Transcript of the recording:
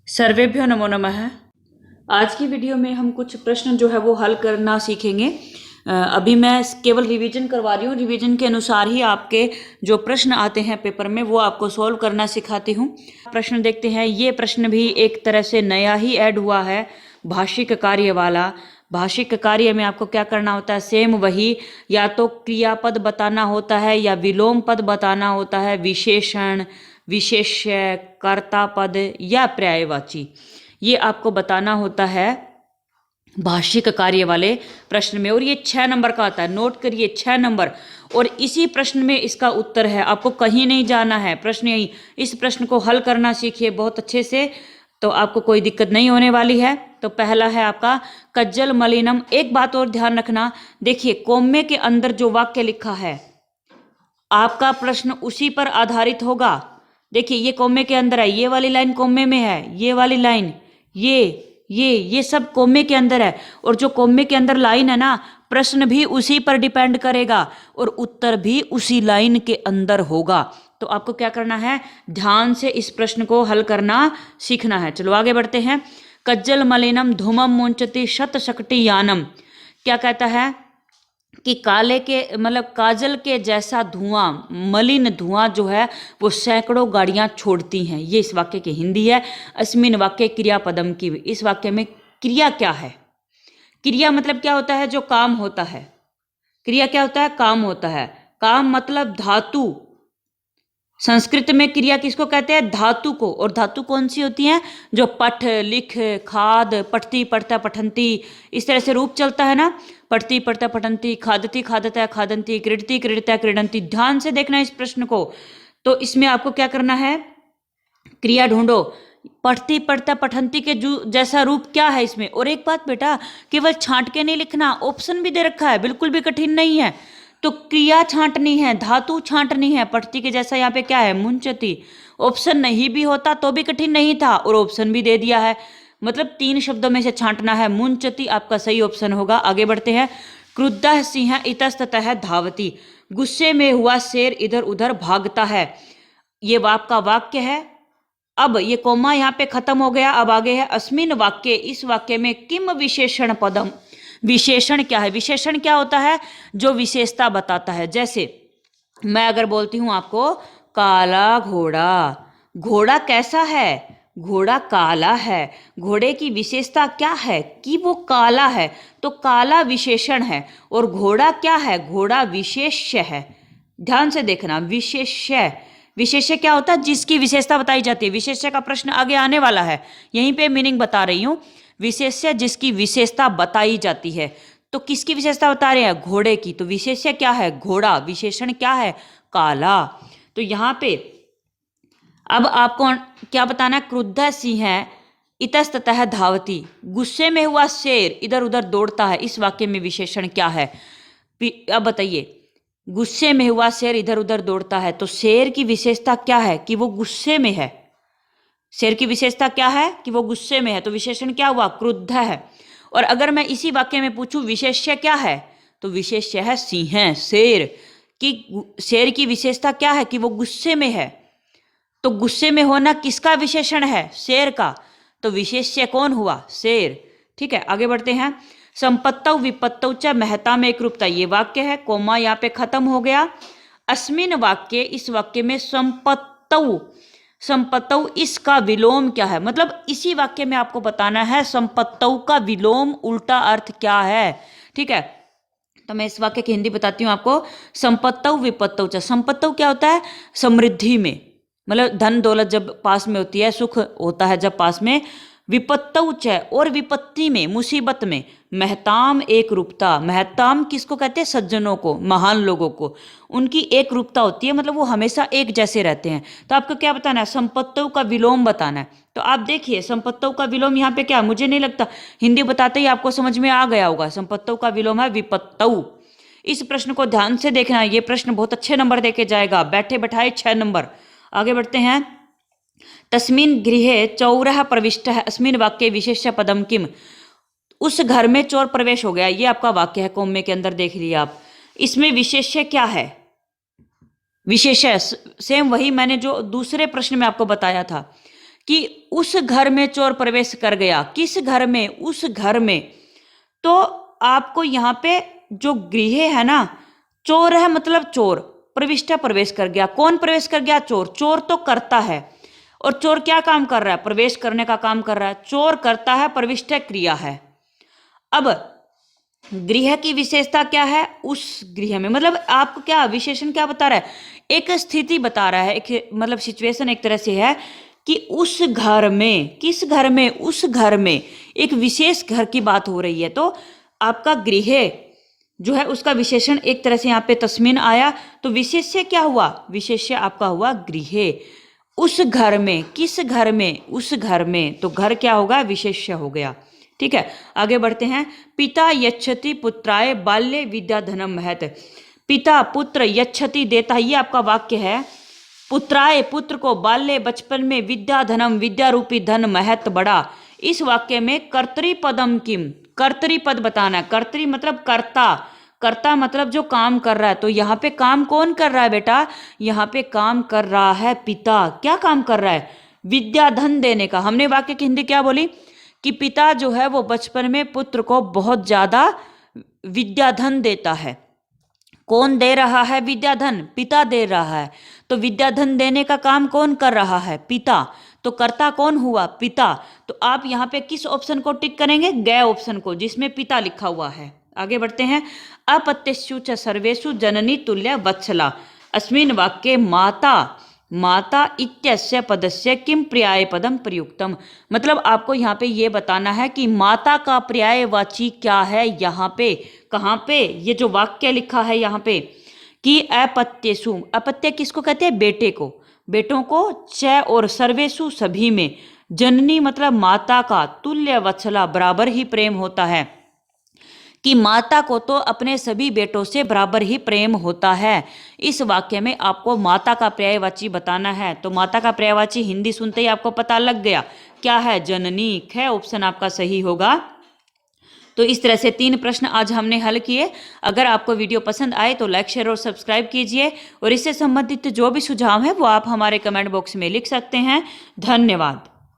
सर्वेभ्यो नमो नमः। आज की वीडियो में हम कुछ प्रश्न जो है वो हल करना सीखेंगे। अभी मैं केवल रिवीजन करवा रही हूँ। रिवीजन के अनुसार ही आपके जो प्रश्न आते हैं पेपर में वो आपको सॉल्व करना सिखाती हूँ। प्रश्न देखते हैं। ये प्रश्न भी एक तरह से नया ही ऐड हुआ है, भाषिक कार्य वाला। भाषिक कार्य में आपको क्या करना होता है, सेम वही, या तो क्रियापद बताना होता है या विलोम पद बताना होता है, विशेषण, विशेष्य, कर्ता पद या पर्यायवाची, ये आपको बताना होता है भाषिक कार्य वाले प्रश्न में। और ये 6 नंबर का आता है, नोट करिए 6 नंबर। और इसी प्रश्न में इसका उत्तर है, आपको कहीं नहीं जाना है, प्रश्न यही। इस प्रश्न को हल करना सीखिए बहुत अच्छे से, तो आपको कोई दिक्कत नहीं होने वाली है। तो पहला है आपका कज्जल मलिनम। एक बात और ध्यान रखना, देखिए कौमे के अंदर जो वाक्य लिखा है आपका प्रश्न उसी पर आधारित होगा। देखिए ये कौमे के अंदर है, ये वाली लाइन कौमे में है, ये वाली लाइन, ये सब कौमे के अंदर है। और जो कौमे के अंदर लाइन है ना, प्रश्न भी उसी पर डिपेंड करेगा और उत्तर भी उसी लाइन के अंदर होगा। तो आपको क्या करना है, ध्यान से इस प्रश्न को हल करना सीखना है। चलो आगे बढ़ते हैं। कज्जल मलिनम धूमम मुंचति शत शकटी यानम। क्या कहता है कि काले के मतलब काजल के जैसा धुआं, मलिन धुआं जो है वो सैकड़ों गाड़ियां छोड़ती हैं। ये इस वाक्य की हिंदी है। अस्मिन वाक्य क्रियापदम की। इस वाक्य में क्रिया क्या है? क्रिया मतलब क्या होता है, जो काम होता है। क्रिया क्या होता है, काम होता है। काम मतलब धातु। संस्कृत में क्रिया किसको कहते हैं, धातु को। और धातु कौन सी होती है, जो पठ, लिख, खाद, पठती, पढ़ता, पठंती, इस तरह से रूप चलता है ना। पढ़ती, पढ़ता, पठंती, खादती, खादता, खादंती, क्रीडती, क्रीडता, क्रीडंती। ध्यान से देखना इस प्रश्न को। तो इसमें आपको क्या करना है, क्रिया ढूंढो। पढ़ती, पढ़ता, पठंती के जैसा रूप क्या है इसमें। और एक बात बेटा, केवल छांट के नहीं लिखना, ऑप्शन भी दे रखा है, बिल्कुल भी कठिन नहीं है। तो क्रिया छांटनी है, धातु छांटनी है। पठती के जैसा यहाँ पे क्या है, मुंचती। ऑप्शन नहीं भी होता तो भी कठिन नहीं था, और ऑप्शन भी दे दिया है। मतलब 3 शब्दों में से छांटना है। मुंचती आपका सही ऑप्शन होगा। आगे बढ़ते हैं। क्रुद्धः सिंह इतस्ततः धावती। गुस्से में हुआ शेर इधर उधर भागता है। ये आपका वाक्य है। अब ये कोमा यहाँ पे खत्म हो गया। अब आगे है अस्मिन वाक्य। इस वाक्य में किम विशेषण पदम। विशेषण क्या है, विशेषण क्या होता है, जो विशेषता बताता है। जैसे मैं अगर बोलती हूं आपको काला घोड़ा, घोड़ा कैसा है, घोड़ा काला है। घोड़े की विशेषता क्या है, कि वो काला है, तो काला विशेषण है। और घोड़ा क्या है, घोड़ा विशेष्य है। ध्यान से देखना, विशेष्य। विशेष्य क्या होता है, जिसकी विशेषता बताई जाती है। विशेष्य का प्रश्न आगे आने वाला है, यहीं पे मीनिंग बता रही हूं। विशेष्य जिसकी विशेषता बताई जाती है। तो किसकी विशेषता बता रहे हैं, घोड़े की। तो विशेष्य क्या है, घोड़ा। विशेषण क्या है, काला। तो यहां पे अब आपको क्या बताना, क्रुद्ध सिंह है इतस्ततः धावती। गुस्से में हुआ शेर इधर उधर दौड़ता है। इस वाक्य में विशेषण क्या है। अब बताइए, गुस्से में हुआ शेर इधर उधर दौड़ता है, तो शेर की विशेषता क्या है, कि वो गुस्से में है। शेर की विशेषता क्या है, कि वो गुस्से में है। तो विशेषण क्या हुआ, क्रुद्ध है। और अगर मैं इसी वाक्य में पूछूं विशेष्य क्या है, तो विशेष्य है सिंह, शेर की। शेर की विशेषता क्या है, कि वो गुस्से में है। तो गुस्से में होना किसका विशेषण है, शेर का। तो विशेष्य कौन हुआ, शेर। ठीक है, आगे बढ़ते हैं। संपत्तौ विपत्तौ च महता में एकरूपता। ये वाक्य है, कोमा यहाँ पे खत्म हो गया। अस्मिन वाक्य, इस वाक्य में संपत्तौ, संपत्तौ इसका विलोम क्या है। मतलब इसी वाक्य में आपको बताना है संपत्तौ का विलोम उल्टा अर्थ क्या है। ठीक है, तो मैं इस वाक्य की हिंदी बताती हूँ आपको। संपत्तौ विपत्तौ च। संपत्तौ क्या होता है, समृद्धि में, मतलब धन दौलत जब पास में होती है, सुख होता है जब पास में। विपत्तौ च, और विपत्ति में, मुसीबत में। महताम एक रूपता। महताम किसको कहते हैं, सज्जनों को, महान लोगों को। उनकी एक रूपता होती है, मतलब वो हमेशा एक जैसे रहते हैं। तो आपको क्या बताना है, संपत्तों का विलोम बताना है। तो आप देखिए संपत्तों का विलोम यहाँ पे क्या, मुझे नहीं लगता हिंदी बताते ही आपको समझ में आ गया होगा। संपत्तों का विलोम है विपत्तौ। इस प्रश्न को ध्यान से देखना, ये प्रश्न बहुत अच्छे नंबर देके जाएगा, बैठे बैठाए 6 नंबर। आगे बढ़ते हैं। तस्मिन् गृहे चौरः प्रविष्टः। अस्मिन् वाक्ये विशेष्य पदम किम। उस घर में चोर प्रवेश हो गया। ये आपका वाक्य है, कौमे के अंदर देख लिया आप। इसमें विशेष्य क्या है, विशेष्य सेम वही मैंने जो दूसरे प्रश्न में आपको बताया था, कि उस घर में चोर प्रवेश कर गया, किस घर में, उस घर में। तो आपको यहाँ पे जो गृह है ना, चोर है मतलब चोर, प्रविष्टा प्रवेश कर गया। कौन प्रवेश कर गया? चोर। चोर तो करता है, और चोर क्या काम कर रहा है? प्रवेश करने का काम कर रहा है। चोर करता है, प्रविष्टा क्रिया है। अब गृह की विशेषता क्या है? उस गृह में, मतलब आपको क्या विशेषण क्या बता रहा है? एक स्थिति बता रहा है, एक मतलब सिचुएशन एक तरह से है कि उस घर में, किस घर में? उस घर में, एक विशेष घर की बात हो रही है। तो आपका गृह जो है उसका विशेषण एक तरह से यहाँ पे तस्मीन आया, तो विशेष्य क्या हुआ? विशेष्य आपका हुआ गृह। उस घर में, किस घर में? उस घर में, तो घर क्या होगा? विशेष्य हो गया। ठीक है, आगे बढ़ते हैं। पिता यच्छति पुत्राय बाल्ये विद्या धनम महत। पिता पुत्र यच्छति देता है, ये आपका वाक्य है। पुत्राय पुत्र को, बाल्ये बचपन में, विद्या धनम विद्या रूपी धन महत बड़ा। इस वाक्य में कर्तृपदम किम, कर्तृपद बताना है। कर्तृ मतलब कर्ता, कर्ता मतलब जो काम कर रहा है। तो यहाँ पे काम कौन कर रहा है बेटा? यहाँ पे काम कर रहा है पिता। क्या काम कर रहा है? विद्या धन देने का। हमने वाक्य की हिंदी क्या बोली? कि पिता जो है वो बचपन में पुत्र को बहुत ज्यादा विद्या धन देता है। कौन दे रहा है विद्या धन? पिता दे रहा है। तो विद्या धन देने का काम कौन कर रहा है? पिता। तो कर्ता कौन हुआ? पिता। तो आप यहाँ पे किस ऑप्शन को टिक करेंगे? ग ऑप्शन को, जिसमें पिता लिखा हुआ है। आगे बढ़ते हैं। अपत्यस्यु च सर्वेषु जननी तुल्य वत्सला। अस्मिन् वाक्ये माता, माता इत्यस्य पदस्य किम पर्याय पदम प्रयुक्तम। मतलब आपको यहाँ पे ये बताना है कि माता का पर्यायवाची क्या है यहाँ पे। कहाँ पे? ये जो वाक्य लिखा है यहाँ पे कि अपत्यसु, अपत्य किसको कहते हैं? बेटे को, बेटों को, च और सर्वेषु सभी में, जननी मतलब माता का, तुल्य वत्सला बराबर ही प्रेम होता है, कि माता को तो अपने सभी बेटों से बराबर ही प्रेम होता है। इस वाक्य में आपको माता का पर्यायवाची बताना है। तो माता का पर्यायवाची हिंदी सुनते ही आपको पता लग गया क्या है? जननी। ख ऑप्शन आपका सही होगा। तो इस तरह से 3 प्रश्न आज हमने हल किए। अगर आपको वीडियो पसंद आए तो लाइक, शेयर और सब्सक्राइब कीजिए, और इससे संबंधित जो भी सुझाव है वो आप हमारे कमेंट बॉक्स में लिख सकते हैं। धन्यवाद।